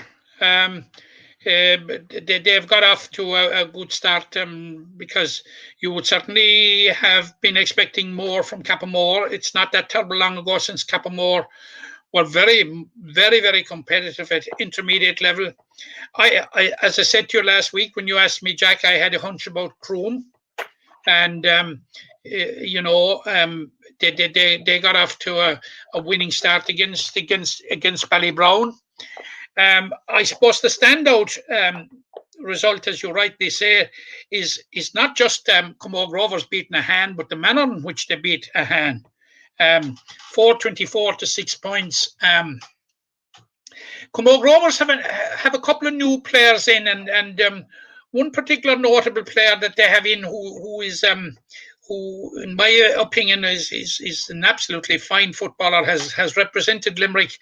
they've got off to a good start, because you would certainly have been expecting more from Cappamore. It's not that terrible long ago since Cappamore were very, very, very competitive at intermediate level. I as I said to you last week when you asked me, Jack, I had a hunch about Croom, and they got off to a winning start against Ballybrown. I suppose the standout result, as you rightly say, is not just Camogie Rovers beating a Han, but the manner in which they beat a Han. 4-24 to 6 points. Camogie Rovers have a couple of new players in, and one particular notable player that they have in who in my opinion is an absolutely fine footballer, has represented Limerick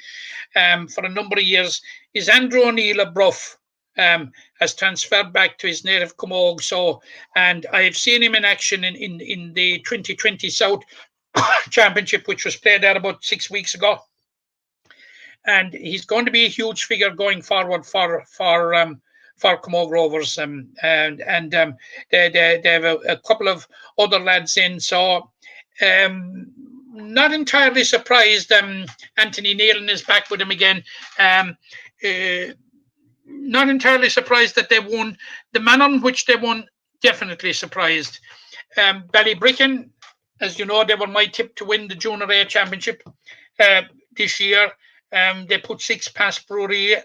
for a number of years, is Andrew O'Neill of Bruff. Has transferred back to his native Camogie. So, and I've seen him in action in the 2020 South Championship, which was played there about 6 weeks ago. And he's going to be a huge figure going forward for Camogie Rovers, and they have a couple of other lads in. So, not entirely surprised. Anthony Nealon is back with him again. Not entirely surprised that they won. The manner in which they won, definitely surprised. Ballybricken, as you know, they were my tip to win the Junior A Championship this year. They put 6 past Brewery.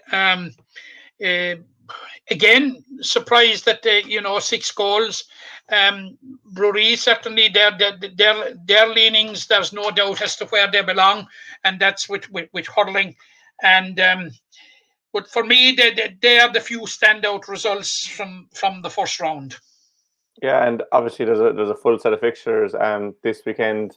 Again, surprised that they, 6 goals. Brewery, certainly their leanings, there's no doubt as to where they belong, and that's with hurling. And but for me, they are the few standout results from the first round. Yeah, and obviously there's a full set of fixtures this weekend.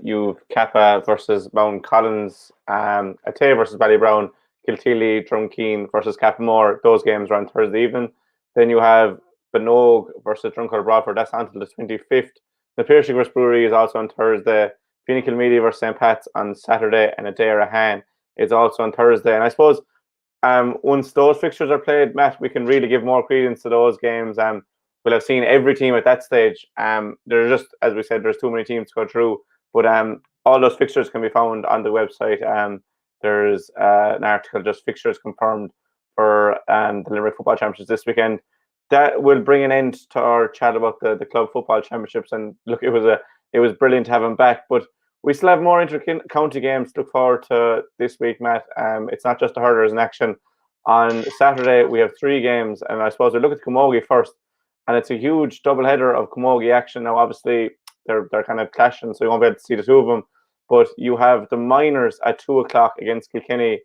You've Kappa versus Mount Collins, Atay versus Ballybrown, Kilteely, Drumkeen versus Cappamore. Those games are on Thursday evening. Then you have Benogue versus Drunker Bradford. That's until the 25th. The Piercing versus Brewery is also on Thursday. Feeney Kilmeady versus St. Pat's on Saturday, and Adair Han is also on Thursday. And I suppose once those fixtures are played, Matt, we can really give more credence to those games. We'll have seen every team at that stage. There's just, as we said, there's too many teams to go through. But all those fixtures can be found on the website. There's an article, just fixtures confirmed for the Limerick Football Championships this weekend. That will bring an end to our chat about the club football championships. And look, it was brilliant to have him back. But we still have more inter-county games to look forward to this week, Matt. It's not just the hurlers in action. On Saturday, we have 3 games. And I suppose we look at Camogie first. And it's a huge doubleheader of Camogie action. Now, obviously, they're kind of clashing, so you won't be able to see the two of them. But you have the minors at 2 o'clock against Kilkenny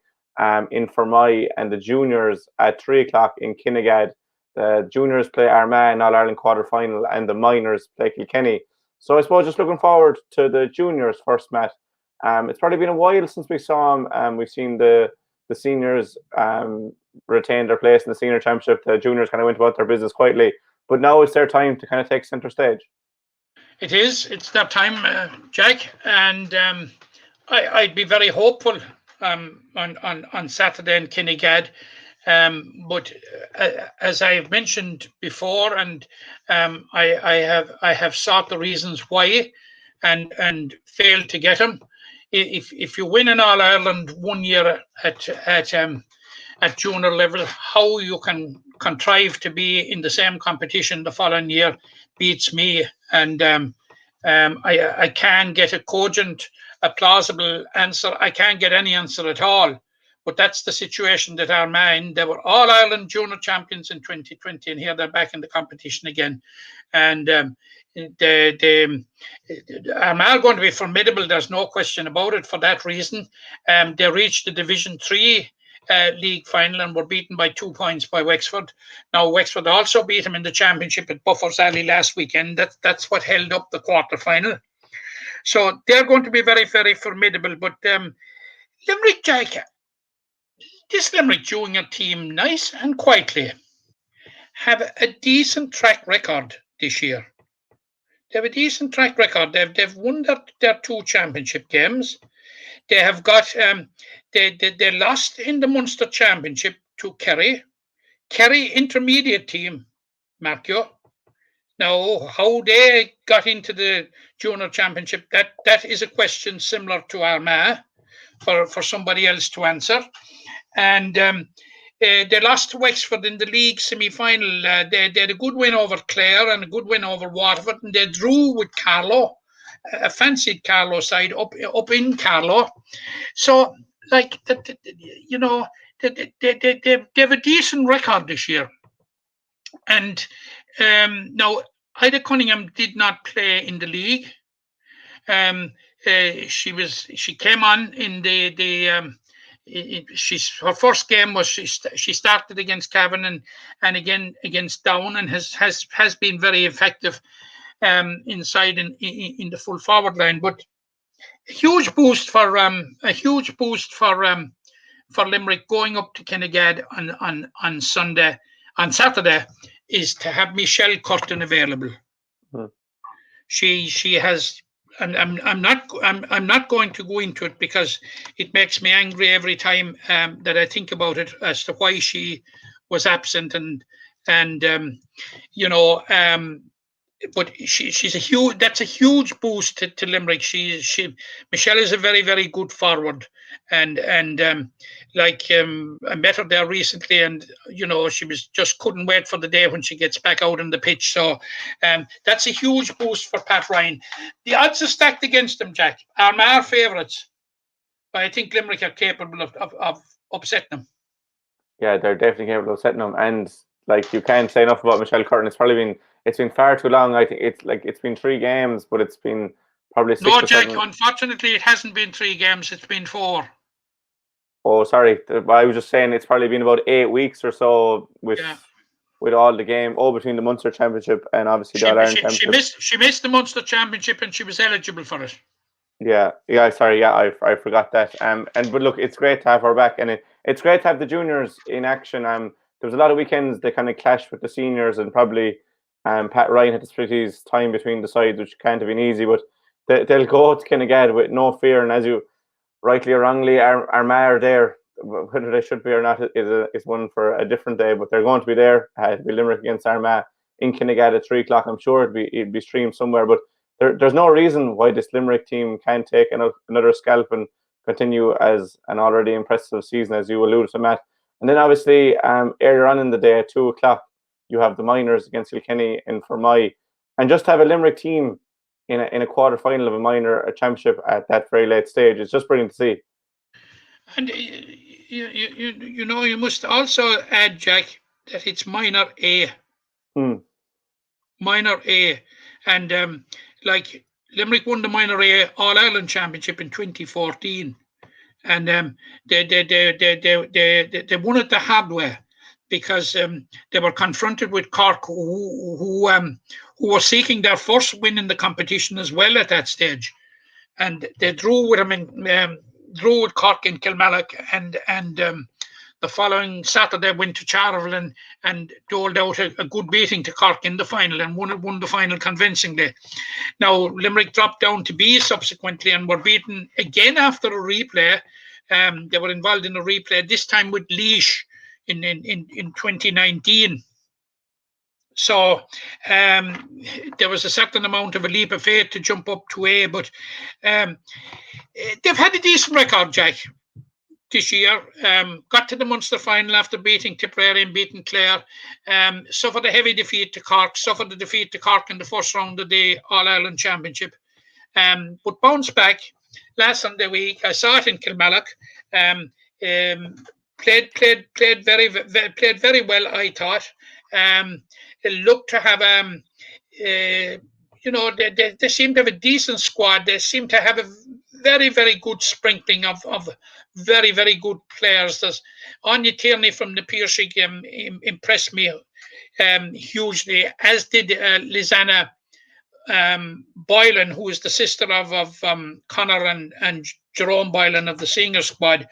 in Fermoy, and the juniors at 3 o'clock in Kinnegad. The juniors play Armagh in All-Ireland quarter-final, and the minors play Kilkenny. So I suppose just looking forward to the juniors first, Matt. It's probably been a while since we saw them. We've seen the seniors retain their place in the senior championship. The juniors kind of went about their business quietly. But now it's their time to kind of take centre stage. It is. It's that time, Jack. And I'd be very hopeful on Saturday in Kinnegad. But as I've mentioned before, and I have sought the reasons why and failed to get them. If you win an All-Ireland 1 year at junior level, how you can contrive to be in the same competition the following year beats me. And I can't get a cogent, a plausible answer. I can't get any answer at all. But that's the situation that Armagh in. They were All-Ireland junior champions in 2020, and here they're back in the competition again. And Armagh are going to be formidable. There's no question about it for that reason. They reached the Division 3 league final and were beaten by 2 points by Wexford. Now, Wexford also beat them in the championship at Buffer's Alley last weekend. That's what held up the quarter-final. So they're going to be very, very formidable. But Limerick, Jack, this Limerick junior team, nice and quietly, have a decent track record this year. They have a decent track record. They've won their 2 championship games. They have got they lost in the Munster Championship to Kerry intermediate team, Marco. Now, how they got into the junior championship, that is a question similar to Armagh for somebody else to answer. And they lost to Wexford in the league semi-final. They had a good win over Clare and a good win over Waterford, and they drew with Carlow, a fancied Carlow side up in Carlow. So, like, you know, they have a decent record this year. And now, Ida Cunningham did not play in the league. She came on in her first game was she started against Cavan and again against Down, and has been very effective inside in the full forward line. But a huge boost for Limerick going up to Kinnegad on Saturday is to have Michelle Curtin available. She has. And I'm not going to go into it because it makes me angry every time that I think about it as to why she was absent but she's that's a huge boost to Limerick. Michelle is a very, very good forward, and I met her there recently, and she couldn't wait for the day when she gets back out on the pitch. So that's a huge boost for Pat Ryan. The odds are stacked against them, Jack. Armagh favourites, but I think Limerick are capable of upsetting them. Yeah, they're definitely capable of upsetting them, and like you can't say enough about Michelle Curtin. It's been far too long. I think it's been 3 games, but it's been probably 6 No, or Jack, 7. unfortunately, it hasn't been 3 games, it's been 4. Oh, sorry. I was just saying it's probably been about 8 weeks or so with all the game between the Munster Championship and obviously the All Ireland Championship. She missed the Munster Championship and she was eligible for it. Yeah. Sorry. Yeah, I forgot that. But look, it's great to have her back, and it's great to have the juniors in action. There was a lot of weekends they kind of clashed with the seniors, and probably Pat Ryan had to split his time between the sides, which can't have been easy. But they'll go to Kinnegad with no fear, and as you rightly or wrongly, Armagh are there. Whether they should be or not is one for a different day. But they're going to be there. It'll be Limerick against Armagh in Kinnegad at 3 o'clock. I'm sure it'd be streamed somewhere, but. There's no reason why this Limerick team can't take another scalp and continue as an already impressive season, as you alluded to, Matt. And then obviously earlier on in the day at 2 o'clock, you have the minors against Kilkenny in Fermoy, and just have a Limerick team in a quarter final of a championship at that very late stage. It's just brilliant to see. And you must also add, Jack, that it's minor A. Minor A, and like Limerick won the minor A All Ireland Championship in 2014, and they won it the hard way because they were confronted with Cork, who were seeking their first win in the competition as well at that stage, and they drew with them drew with Cork in Kilmallock, and the following Saturday went to Charleville and doled out a good beating to Cork in the final and won the final convincingly. Now, Limerick dropped down to B subsequently and were beaten again after a replay. They were involved in a replay, this time with Laois in 2019. So there was a certain amount of a leap of faith to jump up to A, but they've had a decent record, Jack. This year, got to the Munster final after beating Tipperary and beating Clare, suffered a heavy defeat to Cork, suffered a defeat to Cork in the first round of the All-Ireland Championship, but bounced back last Sunday week. I saw it in Kilmallock, played very well, I thought. It looked to have, they seem to have a decent squad. They seem to have a very, very good sprinkling of very, very good players. There's Anya Tierney from the Piercing impressed me hugely, as did Lisanna Boylan, who is the sister of Connor and Jerome Boylan of the senior squad.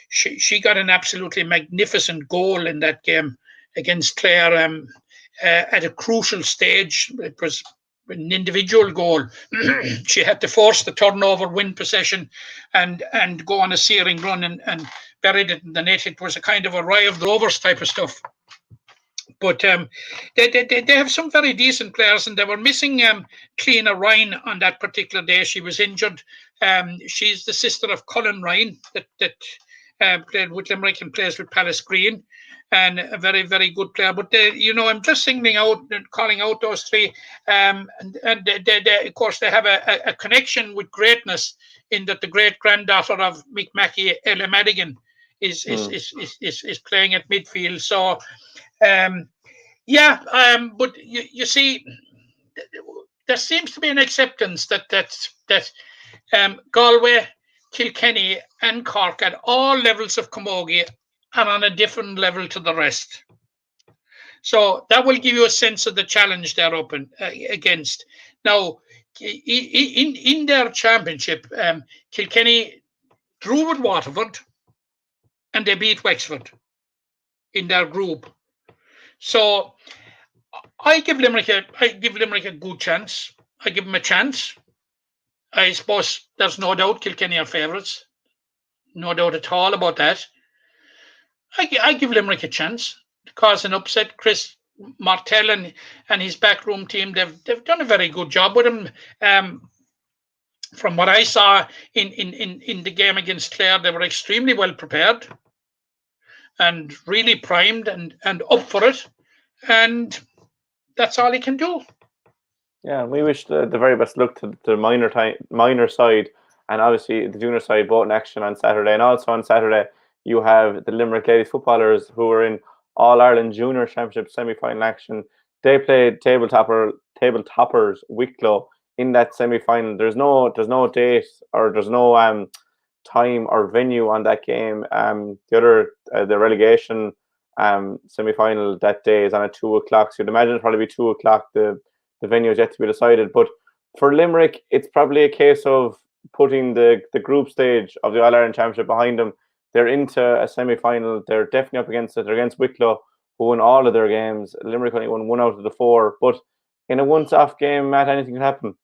She got an absolutely magnificent goal in that game against Clare at a crucial stage. It was an individual goal. She had to force the turnover, win possession, and go on a searing run and buried it in the net. It was a kind of a Rye of the Rovers type of stuff. But they have some very decent players, and they were missing Cleena Ryan on that particular day. She was injured. She's the sister of Cullen Ryan that played with Limerick and plays with Palace Green, and a very, very good player. But I'm just singling out and calling out those three, and they, of course, they have a connection with greatness in that the great granddaughter of Mick Mackey, Ella Madigan, is playing at midfield. So. But you see, there seems to be an acceptance that Galway, Kilkenny, and Cork at all levels of camogie are on a different level to the rest. So that will give you a sense of the challenge they're up against. Now, in their championship, Kilkenny drew with Waterford, and they beat Wexford in their group. So I give Limerick a good chance. I give them a chance. I suppose there's no doubt Kilkenny are favourites. No doubt at all about that. I give Limerick a chance to cause an upset. Chris Martell and his backroom team, they've done a very good job with him. From what I saw in the game against Clare, they were extremely well prepared and really primed and up for it, and that's all he can do. Yeah, we wish the very best luck to the minor side, and obviously the junior side, both in action on Saturday. And also on Saturday, you have the Limerick ladies footballers who are in All Ireland Junior Championship semi-final action. They played tabletoppers Wicklow in that semi-final. There's no date or there's no time or venue on that game. The other the relegation semi-final that day is on at 2 o'clock. So you'd imagine it'd probably be 2 o'clock. The venue is yet to be decided. But for Limerick, it's probably a case of putting the group stage of the All Ireland Championship behind them. They're into a semi-final. They're definitely up against it. They're against Wicklow, who won all of their games. Limerick only won 1 out of the 4. But in a once-off game, Matt, anything can happen.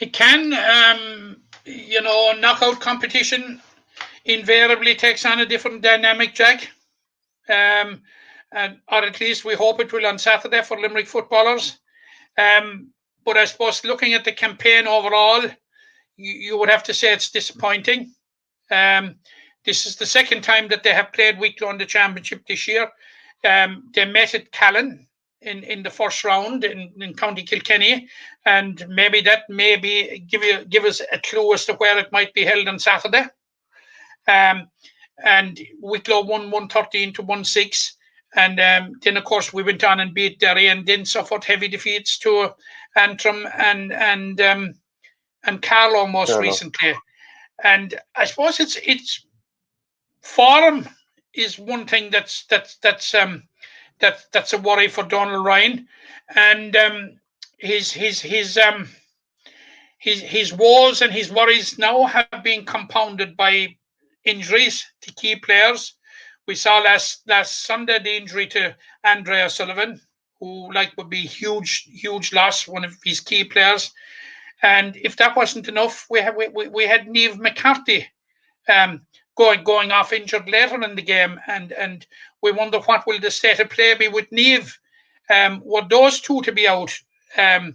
It can. Knockout competition invariably takes on a different dynamic, Jack. Or at least we hope it will on Saturday for Limerick footballers. But I suppose looking at the campaign overall, you would have to say it's disappointing. This is the second time that they have played Wicklow in the championship this year. They met at Callan in the first round in County Kilkenny, and maybe give us a clue as to where it might be held on Saturday. And Wicklow won 113-16. And then, of course, we went on and beat Derry, and then suffered heavy defeats to Antrim and Carlow most recently. And I suppose it's form is one thing that's a worry for Donald Ryan, and his woes and his worries now have been compounded by injuries to key players. We saw last Sunday the injury to Andrea Sullivan, who would be huge loss, one of his key players. And if that wasn't enough, we had Niamh McCarthy going off injured later in the game, and we wonder what will the state of play be with Niamh. Were those two to be out, a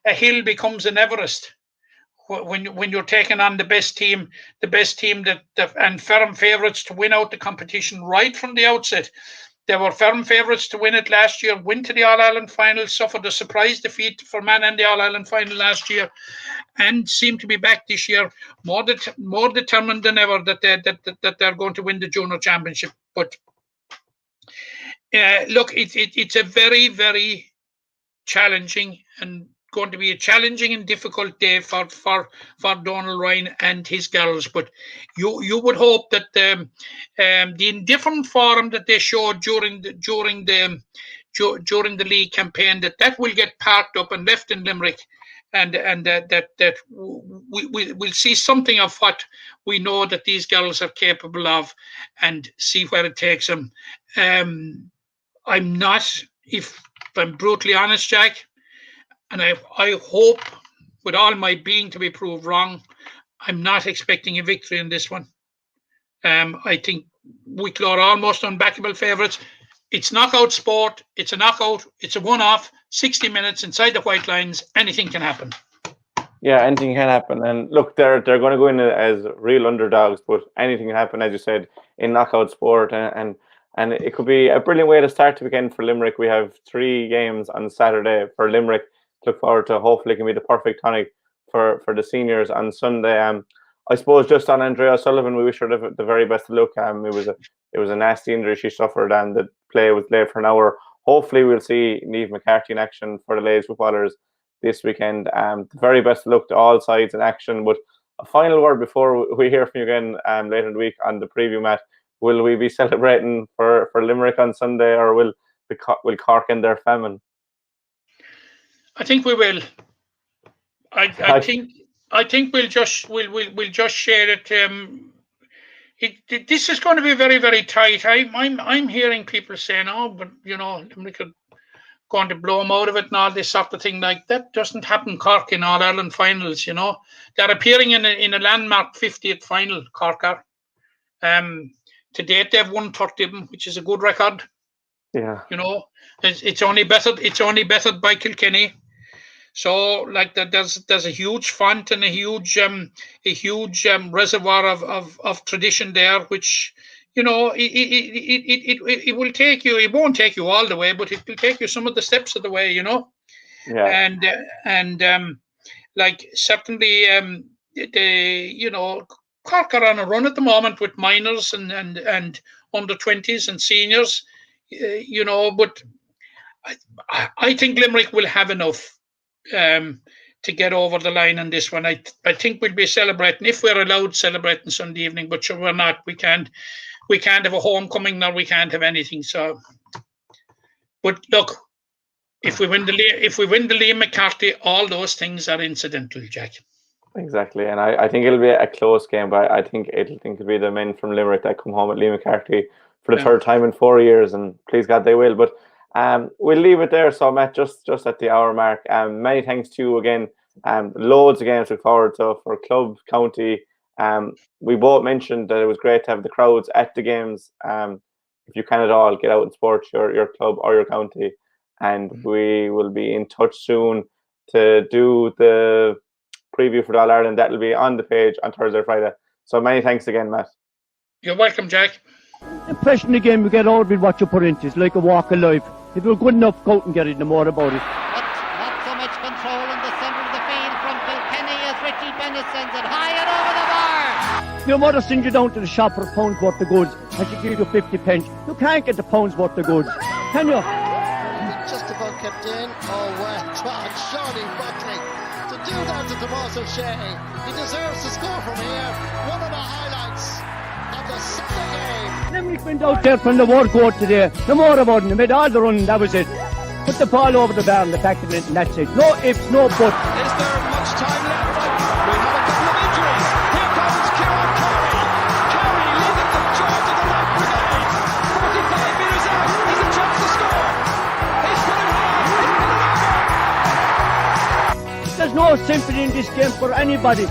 hill becomes an Everest when you're taking on the best team that and firm favourites to win out the competition right from the outset. They were firm favourites to win it last year, went to the All-Ireland final, suffered a surprise defeat for Man in the All-Ireland final last year, and seem to be back this year more determined than ever that they're going to win the Junior Championship. But look, it's a very, very challenging and going to be a challenging and difficult day for Donald Ryan and his girls. But you would hope that the indifferent form that they showed during the league campaign that will get parked up and left in Limerick, and that we'll see something of what we know that these girls are capable of, and see where it takes them. I'm not, if I'm brutally honest, Jack, and I hope with all my being to be proved wrong, I'm not expecting a victory in this one. I think Wicklow are almost unbackable favourites. It's knockout sport. It's a knockout. It's a one-off. 60 minutes inside the white lines. Anything can happen. Yeah, anything can happen. And look, they're going to go in as real underdogs, but anything can happen, as you said, in knockout sport. And it could be a brilliant way to start the weekend for Limerick. We have 3 games on Saturday for Limerick. Look forward to. Hopefully it can be the perfect tonic for the seniors on Sunday. I suppose just on Andrea Sullivan, we wish her the very best of luck. It was a nasty injury she suffered, and the play was delayed for an hour. Hopefully we'll see Niamh McCarthy in action for the ladies footballers this weekend. The very best of luck to all sides in action. But a final word before we hear from you again later in the week on the preview, Matt. Will we be celebrating for Limerick on Sunday, or will Cork end their famine? I think we will. I think we'll just share it. This is going to be very, very tight. I'm hearing people saying, "Oh, but Limerick are going to blow them out of it," and all this sort of thing. Like that doesn't happen. Cork in All Ireland finals, they're appearing in a landmark 50th final. Cork are. To date, they've won 30 of them, which is a good record. Yeah. It's only bettered by Kilkenny. So, like that, there's a huge font and a huge reservoir of tradition there, which it will take you. It won't take you all the way, but it will take you some of the steps of the way. Yeah. And certainly Cork are on a run at the moment with minors and under 20s and seniors, but I think Limerick will have enough to get over the line on this one. I think we'll be celebrating, if we're allowed celebrating Sunday evening, but sure we're not. We can't have a homecoming, nor we can't have anything. So, but look, if we win the Liam McCarthy, all those things are incidental, Jack. Exactly, and I think it'll be a close game, but I think it'll be the men from Limerick that come home at Liam McCarthy for the third time in 4 years, and please God they will. But we'll leave it there. So Matt, just at the hour mark, many thanks to you again. Loads of games to look forward to for club, county. We both mentioned that it was great to have the crowds at the games. If you can at all, get out and support your club or your county, and we will be in touch soon to do the preview for the All Ireland. That'll be on the page on Thursday or Friday. So many thanks again, Matt. You're welcome, Jack. The impression again we get out with what you put into. It's like a walk of life. If you're good enough, go out and get it, no more about it. Not so much control in the centre of the field from Kilkenny as Richie Bennett sends it high and over the bar. Your mother sends you down to the shop for a pound's worth of goods and she gives you 50 pence. You can't get the pound's worth of goods, can you? Just about kept in. Oh, well done, Johnny Buckley. To do that to Tomas O'Shea, he deserves to score from here. One of the highlights of the Sunday game. Limerick went out there from the word court today. No more about it. They made all the running, that was it. Put the ball over the bar and the back of it, and that's it. No ifs, no buts. Is there much time left? We have a couple of injuries. Here comes Kieran Carey. Carey leading the charge of the right brigade. 45 metres out. He's a chance to score. He's put it hard. He's put it over. There's no sympathy in this game for anybody.